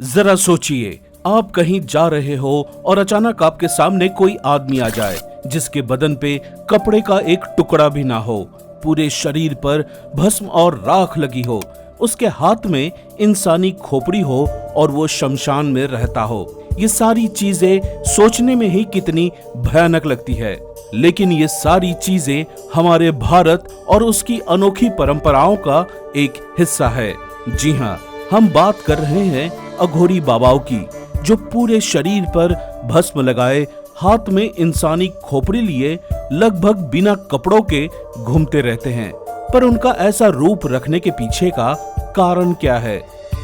जरा सोचिए, आप कहीं जा रहे हो और अचानक आपके सामने कोई आदमी आ जाए जिसके बदन पे कपड़े का एक टुकड़ा भी ना हो, पूरे शरीर पर भस्म और राख लगी हो, उसके हाथ में इंसानी खोपड़ी हो और वो शमशान में रहता हो। ये सारी चीजें सोचने में ही कितनी भयानक लगती है, लेकिन ये सारी चीजें हमारे भारत और उसकी अनोखी परंपराओं का एक हिस्सा है। जी हाँ, हम बात कर रहे हैं अघोरी बाबाओं की, जो पूरे शरीर पर भस्म लगाए, हाथ में इंसानी खोपड़ी लिए लगभग बिना कपड़ों के घूमते रहते हैं। पर उनका ऐसा रूप रखने के पीछे का कारण क्या है?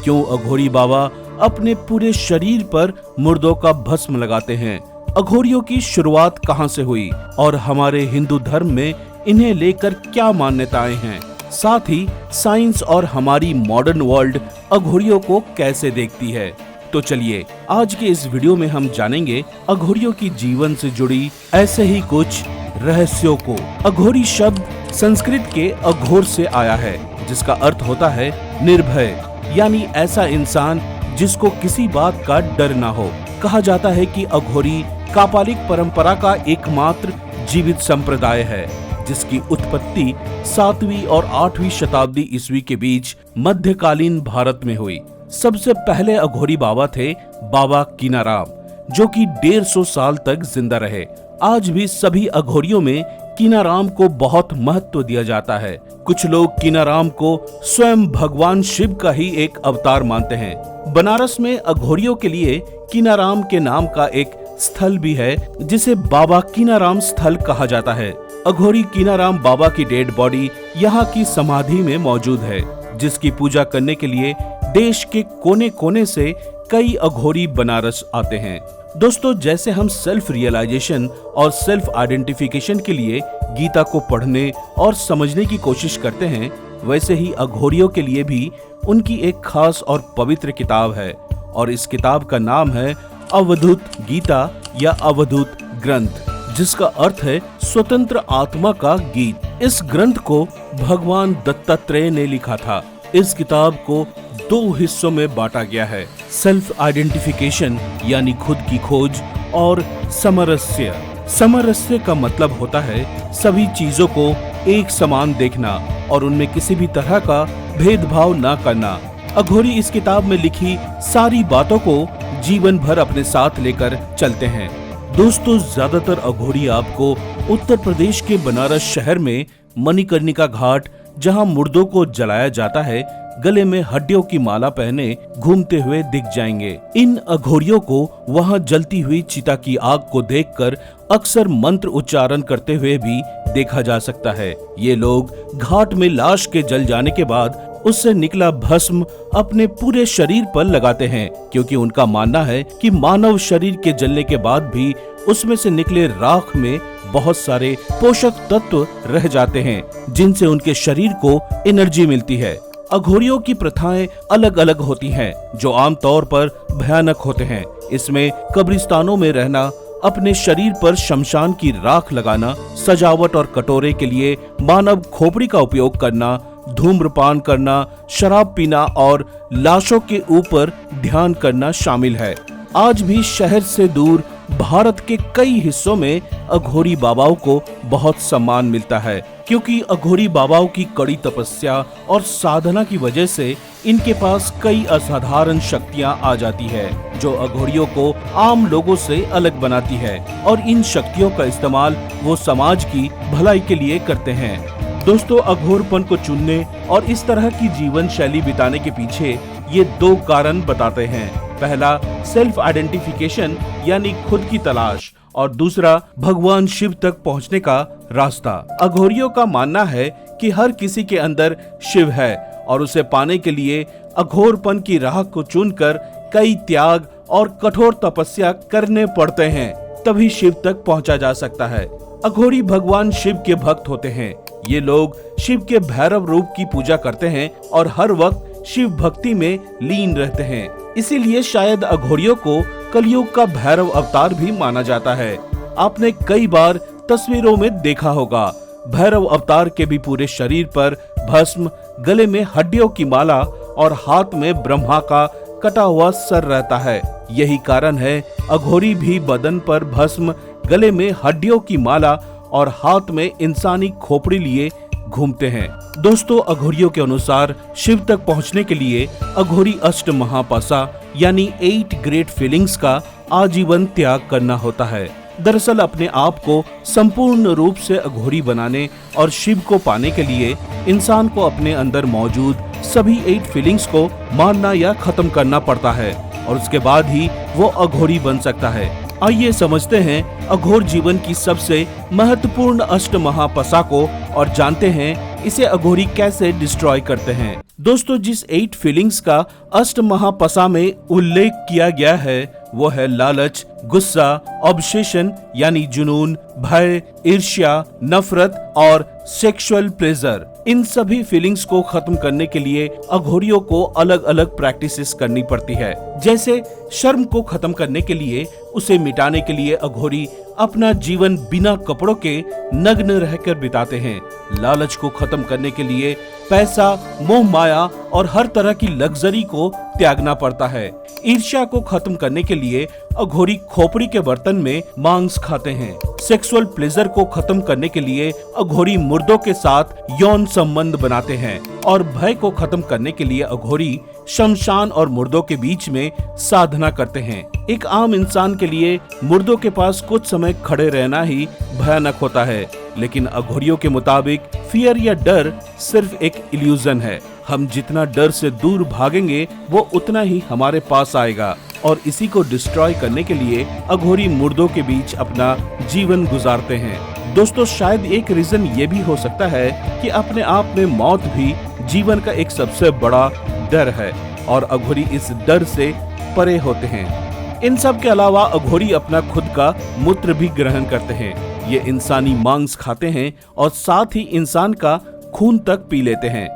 क्यों अघोरी बाबा अपने पूरे शरीर पर मुर्दों का भस्म लगाते हैं? अघोरियों की शुरुआत कहां से हुई और हमारे हिंदू धर्म में इन्हें लेकर क्या मान्यताएं हैं? साथ ही साइंस और हमारी मॉडर्न वर्ल्ड अघोरियों को कैसे देखती है? तो चलिए आज के इस वीडियो में हम जानेंगे अघोरियों की जीवन से जुड़ी ऐसे ही कुछ रहस्यों को। अघोरी शब्द संस्कृत के अघोर से आया है, जिसका अर्थ होता है निर्भय, यानी ऐसा इंसान जिसको किसी बात का डर ना हो। कहा जाता है कि अघोरी कापालिक परंपरा का एकमात्र जीवित संप्रदाय है, जिसकी उत्पत्ति 7वीं और 8वीं शताब्दी ईस्वी के बीच मध्यकालीन भारत में हुई। सबसे पहले अघोरी बाबा थे बाबा कीनाराम, जो कि 150 साल तक जिंदा रहे। आज भी सभी अघोरियों में कीनाराम को बहुत महत्व दिया जाता है। कुछ लोग कीनाराम को स्वयं भगवान शिव का ही एक अवतार मानते हैं। बनारस में अघोरियों के लिए कीनाराम के नाम का एक स्थल भी है, जिसे बाबा कीनाराम स्थल कहा जाता है। अघोरी कीनाराम बाबा की डेड बॉडी यहाँ की समाधि में मौजूद है, जिसकी पूजा करने के लिए देश के कोने कोने से कई अघोरी बनारस आते हैं। दोस्तों, जैसे हम सेल्फ रियलाइजेशन और सेल्फ आइडेंटिफिकेशन के लिए गीता को पढ़ने और समझने की कोशिश करते हैं, वैसे ही अघोरियों के लिए भी उनकी एक खास और पवित्र किताब है, और इस किताब का नाम है अवधूत गीता या अवधूत ग्रंथ, जिसका अर्थ है स्वतंत्र आत्मा का गीत। इस ग्रंथ को भगवान दत्तात्रेय ने लिखा था। इस किताब को 2 हिस्सों में बांटा गया है, सेल्फ आइडेंटिफिकेशन यानी खुद की खोज, और समरस्य। समरस्य का मतलब होता है सभी चीजों को एक समान देखना और उनमें किसी भी तरह का भेदभाव न करना। अघोरी इस किताब में लिखी सारी बातों को जीवन भर अपने साथ लेकर चलते हैं। दोस्तों, ज्यादातर अघोरी आपको उत्तर प्रदेश के बनारस शहर में मणिकर्णिका घाट, जहां मुर्दों को जलाया जाता है, गले में हड्डियों की माला पहने घूमते हुए दिख जाएंगे। इन अघोरियों को वहां जलती हुई चिता की आग को देखकर अक्सर मंत्र उच्चारण करते हुए भी देखा जा सकता है। ये लोग घाट में लाश के जल जाने के बाद उससे निकला भस्म अपने पूरे शरीर पर लगाते हैं, क्योंकि उनका मानना है कि मानव शरीर के जलने के बाद भी उसमें से निकले राख में बहुत सारे पोषक तत्व रह जाते हैं, जिनसे उनके शरीर को एनर्जी मिलती है। अघोरियों की प्रथाएं अलग अलग होती हैं, जो आमतौर पर भयानक होते हैं। इसमें कब्रिस्तानों में रहना, अपने शरीर पर शमशान की राख लगाना, सजावट और कटोरे के लिए मानव खोपड़ी का उपयोग करना, धूम्रपान करना, शराब पीना और लाशों के ऊपर ध्यान करना शामिल है। आज भी शहर से दूर भारत के कई हिस्सों में अघोरी बाबाओं को बहुत सम्मान मिलता है, क्योंकि अघोरी बाबाओं की कड़ी तपस्या और साधना की वजह से इनके पास कई असाधारण शक्तियां आ जाती है, जो अघोरियों को आम लोगों से अलग बनाती है, और इन शक्तियों का इस्तेमाल वो समाज की भलाई के लिए करते हैं। दोस्तों, अघोरपन को चुनने और इस तरह की जीवन शैली बिताने के पीछे ये 2 कारण बताते हैं। पहला, सेल्फ आइडेंटिफिकेशन यानी खुद की तलाश, और दूसरा, भगवान शिव तक पहुंचने का रास्ता। अघोरियों का मानना है कि हर किसी के अंदर शिव है, और उसे पाने के लिए अघोरपन की राह को चुनकर कई त्याग और कठोर तपस्या करने पड़ते हैं, तभी शिव तक पहुंचा जा सकता है। अघोरी भगवान शिव के भक्त होते हैं। ये लोग शिव के भैरव रूप की पूजा करते हैं और हर वक्त शिव भक्ति में लीन रहते हैं। इसीलिए शायद अघोरियों को कलयुग का भैरव अवतार भी माना जाता है। आपने कई बार तस्वीरों में देखा होगा, भैरव अवतार के भी पूरे शरीर पर भस्म, गले में हड्डियों की माला और हाथ में ब्रह्मा का कटा हुआ सर रहता है। यही कारण है अघोरी भी बदन पर भस्म, गले में हड्डियों की माला और हाथ में इंसानी खोपड़ी लिए घूमते हैं। दोस्तों, अघोरियों के अनुसार शिव तक पहुंचने के लिए अघोरी अष्ट महापासा यानी 8 ग्रेट फीलिंग्स का आजीवन त्याग करना होता है। दरअसल अपने आप को संपूर्ण रूप से अघोरी बनाने और शिव को पाने के लिए इंसान को अपने अंदर मौजूद सभी 8 फीलिंग्स को मारना या खत्म करना पड़ता है और उसके बाद ही वो अघोरी बन सकता है। आइए समझते हैं अघोर जीवन की सबसे महत्वपूर्ण अष्ट महापसा को और जानते हैं इसे अघोरी कैसे डिस्ट्रॉय करते हैं। दोस्तों, जिस 8 फीलिंग्स का अष्ट महापसा में उल्लेख किया गया है वो है लालच, गुस्सा, ऑब्सेशन यानी जुनून, भय, ईर्ष्या, नफरत और सेक्सुअल प्लेजर। इन सभी फीलिंग्स को खत्म करने के लिए अघोरियों को अलग अलग प्रैक्टिसेस करनी पड़ती है। जैसे शर्म को खत्म करने के लिए, उसे मिटाने के लिए अघोरी अपना जीवन बिना कपड़ों के नग्न रहकर बिताते हैं। लालच को खत्म करने के लिए पैसा, मोह माया और हर तरह की लग्जरी को त्यागना पड़ता है। ईर्ष्या को खत्म करने के लिए अघोरी खोपड़ी के बर्तन में मांस खाते हैं। सेक्सुअल प्लेजर को खत्म करने के लिए अघोरी मुर्दों के साथ यौन संबंध बनाते हैं और भय को खत्म करने के लिए अघोरी शमशान और मुर्दों के बीच में साधना करते हैं। एक आम इंसान के लिए मुर्दों के पास कुछ समय खड़े रहना ही भयानक होता है, लेकिन अघोरियों के मुताबिक फियर या डर सिर्फ एक इल्यूजन है। हम जितना डर से दूर भागेंगे वो उतना ही हमारे पास आएगा और इसी को डिस्ट्रॉय करने के लिए अघोरी मुर्दों के बीच अपना जीवन गुजारते हैं। दोस्तों, शायद एक रीजन ये भी हो सकता है कि अपने आप में मौत भी जीवन का एक सबसे बड़ा डर है और अघोरी इस डर से परे होते हैं। इन सब के अलावा अघोरी अपना खुद का मूत्र भी ग्रहण करते हैं। ये इंसानी मांस खाते हैं और साथ ही इंसान का खून तक पी लेते हैं।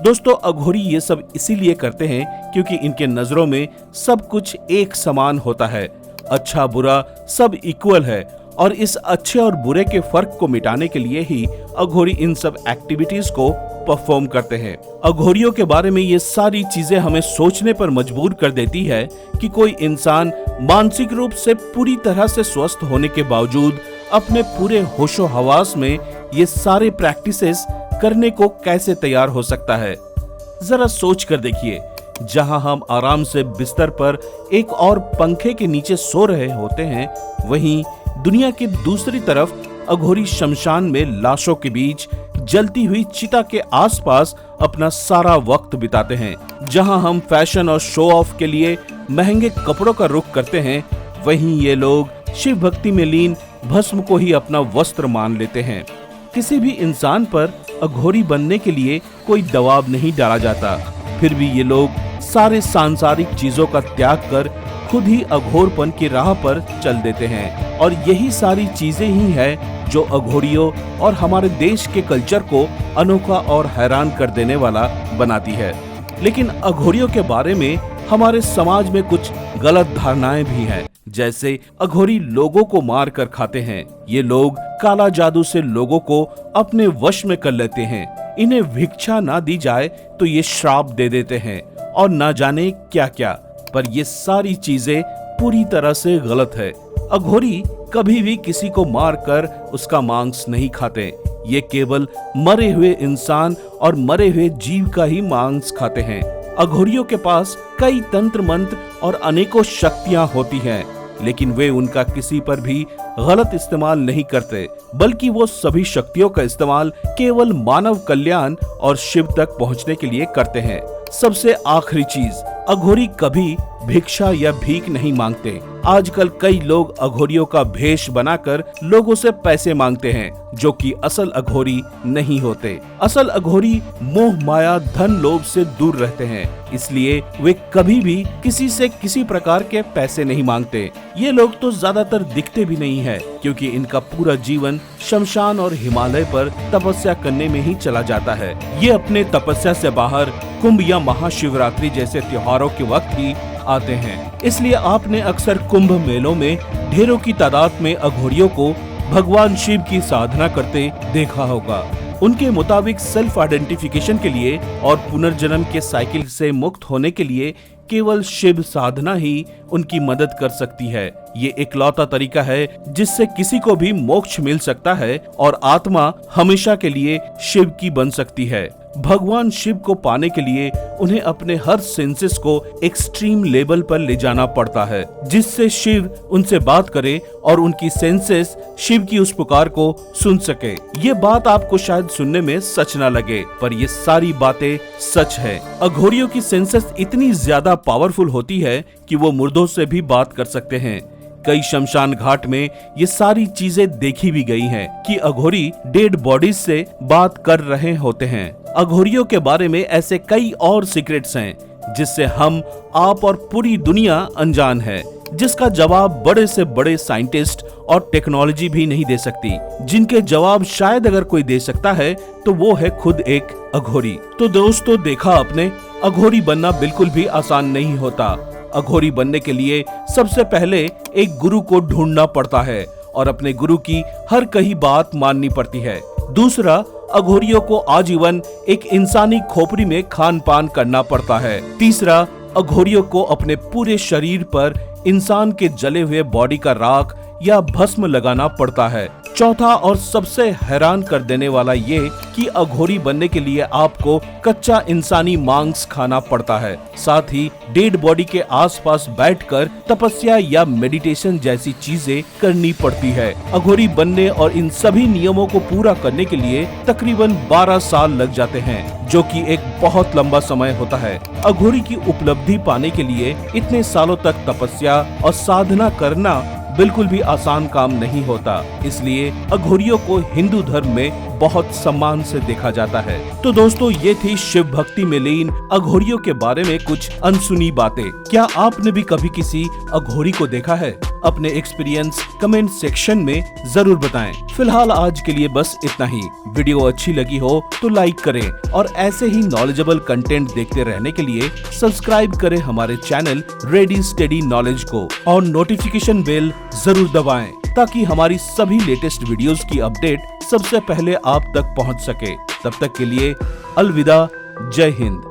दोस्तों, अघोरी ये सब इसीलिए करते हैं क्योंकि इनके नजरों में सब कुछ एक समान होता है। अच्छा बुरा सब इक्वल है और इस अच्छे और बुरे के फर्क को मिटाने के लिए ही अघोरी इन सब एक्टिविटीज को परफॉर्म करते हैं। अघोरियों के बारे में ये सारी चीजें हमें सोचने पर मजबूर कर देती है कि कोई इंसान मानसिक रूप से पूरी तरह से स्वस्थ होने के बावजूद अपने पूरे होशो हवास में ये सारे प्रैक्टिसेस करने को कैसे तैयार हो सकता है। जरा सोच कर देखिए, जहां हम आराम से बिस्तर पर एक और पंखे के नीचे सो रहे होते हैं, वहीं दुनिया की दूसरी तरफ अघोरी शमशान में लाशों के बीच जलती हुई चिता के आसपास अपना सारा वक्त बिताते हैं। जहां हम फैशन और शो ऑफ के लिए महंगे कपड़ों का रुख करते हैं, वहीं ये लोग शिव भक्ति में लीन भस्म को ही अपना वस्त्र मान लेते हैं। किसी भी इंसान पर अघोरी बनने के लिए कोई दबाव नहीं डाला जाता, फिर भी ये लोग सारे सांसारिक चीजों का त्याग कर खुद ही अघोरपन की राह पर चल देते हैं और यही सारी चीजें ही है जो अघोरियों और हमारे देश के कल्चर को अनोखा और हैरान कर देने वाला बनाती है। लेकिन अघोरियों के बारे में हमारे समाज में कुछ गलत धारणाएं भी हैं। जैसे अघोरी लोगों को मार कर खाते हैं। ये लोग काला जादू से लोगों को अपने वश में कर लेते हैं। इन्हें भिक्षा ना दी जाए तो ये श्राप दे देते हैं और ना जाने क्या क्या, पर ये सारी चीजें पूरी तरह से गलत है। अघोरी कभी भी किसी को मार कर उसका मांस नहीं खाते। ये केवल मरे हुए इंसान और मरे हुए जीव का ही मांस खाते हैं। अघोरियों के पास कई तंत्र मंत्र और अनेकों शक्तियां होती हैं, लेकिन वे उनका किसी पर भी गलत इस्तेमाल नहीं करते, बल्कि वो सभी शक्तियों का इस्तेमाल केवल मानव कल्याण और शिव तक पहुंचने के लिए करते हैं। सबसे आखिरी चीज, अघोरी कभी भिक्षा या भीख नहीं मांगते। आजकल कई लोग अघोरियों का भेष बनाकर लोगों से पैसे मांगते हैं, जो कि असल अघोरी नहीं होते। असल अघोरी मोह माया धन लोभ से दूर रहते हैं, इसलिए वे कभी भी किसी से किसी प्रकार के पैसे नहीं मांगते। ये लोग तो ज्यादातर दिखते भी नहीं है, क्योंकि इनका पूरा जीवन शमशान और हिमालय पर तपस्या करने में ही चला जाता है। ये अपने तपस्या से बाहर कुंभ या महाशिवरात्रि जैसे त्योहारों के वक्त ही आते हैं। इसलिए आपने अक्सर कुंभ मेलों में ढेरों की तादाद में अघोरियों को भगवान शिव की साधना करते देखा होगा। उनके मुताबिक सेल्फ आइडेंटिफिकेशन के लिए और पुनर्जन्म के साइकिल से मुक्त होने के लिए केवल शिव साधना ही उनकी मदद कर सकती है। ये इकलौता तरीका है जिससे किसी को भी मोक्ष मिल सकता है और आत्मा हमेशा के लिए शिव की बन सकती है। भगवान शिव को पाने के लिए उन्हें अपने हर सेंसेस को एक्सट्रीम लेवल पर ले जाना पड़ता है, जिससे शिव उनसे बात करे और उनकी सेंसेस शिव की उस पुकार को सुन सके। ये बात आपको शायद सुनने में सच ना लगे, पर ये सारी बातें सच है। अघोरियों की सेंसेस इतनी ज्यादा पावरफुल होती है कि वो मुर्दों से भी बात कर सकते हैं। कई शमशान घाट में ये सारी चीजें देखी भी गई हैं कि अघोरी डेड बॉडीज से बात कर रहे होते हैं। अघोरियों के बारे में ऐसे कई और सीक्रेट्स हैं जिससे हम, आप और पूरी दुनिया अनजान है, जिसका जवाब बड़े से बड़े साइंटिस्ट और टेक्नोलॉजी भी नहीं दे सकती। जिनके जवाब शायद अगर कोई दे सकता है तो वो है खुद एक अघोरी। तो दोस्तों, देखा आपने, अघोरी बनना बिल्कुल भी आसान नहीं होता। अघोरी बनने के लिए सबसे पहले एक गुरु को ढूंढना पड़ता है और अपने गुरु की हर कही बात माननी पड़ती है। दूसरा, अघोरियों को आजीवन एक इंसानी खोपड़ी में खान पान करना पड़ता है। तीसरा, अघोरियों को अपने पूरे शरीर पर इंसान के जले हुए बॉडी का राख या भस्म लगाना पड़ता है। चौथा और सबसे हैरान कर देने वाला ये कि अघोरी बनने के लिए आपको कच्चा इंसानी मांस खाना पड़ता है। साथ ही डेड बॉडी के आसपास बैठकर तपस्या या मेडिटेशन जैसी चीजें करनी पड़ती है। अघोरी बनने और इन सभी नियमों को पूरा करने के लिए तकरीबन 12 साल लग जाते हैं, जो कि एक बहुत लंबा समय होता है। अघोरी की उपलब्धि पाने के लिए इतने सालों तक तपस्या और साधना करना बिल्कुल भी आसान काम नहीं होता। इसलिए अघोरियों को हिंदू धर्म में बहुत सम्मान से देखा जाता है। तो दोस्तों, ये थी शिव भक्ति में लीन अघोरियों के बारे में कुछ अनसुनी बातें। क्या आपने भी कभी किसी अघोरी को देखा है? अपने एक्सपीरियंस कमेंट सेक्शन में जरूर बताएं। फिलहाल आज के लिए बस इतना ही। वीडियो अच्छी लगी हो तो लाइक करें और ऐसे ही नॉलेजेबल कंटेंट देखते रहने के लिए सब्सक्राइब करें हमारे चैनल रेडी स्टडी नॉलेज को और नोटिफिकेशन बेल जरूर दबाएं ताकि हमारी सभी लेटेस्ट वीडियोस की अपडेट सबसे पहले आप तक पहुंच सके। तब तक के लिए अलविदा, जय हिंद।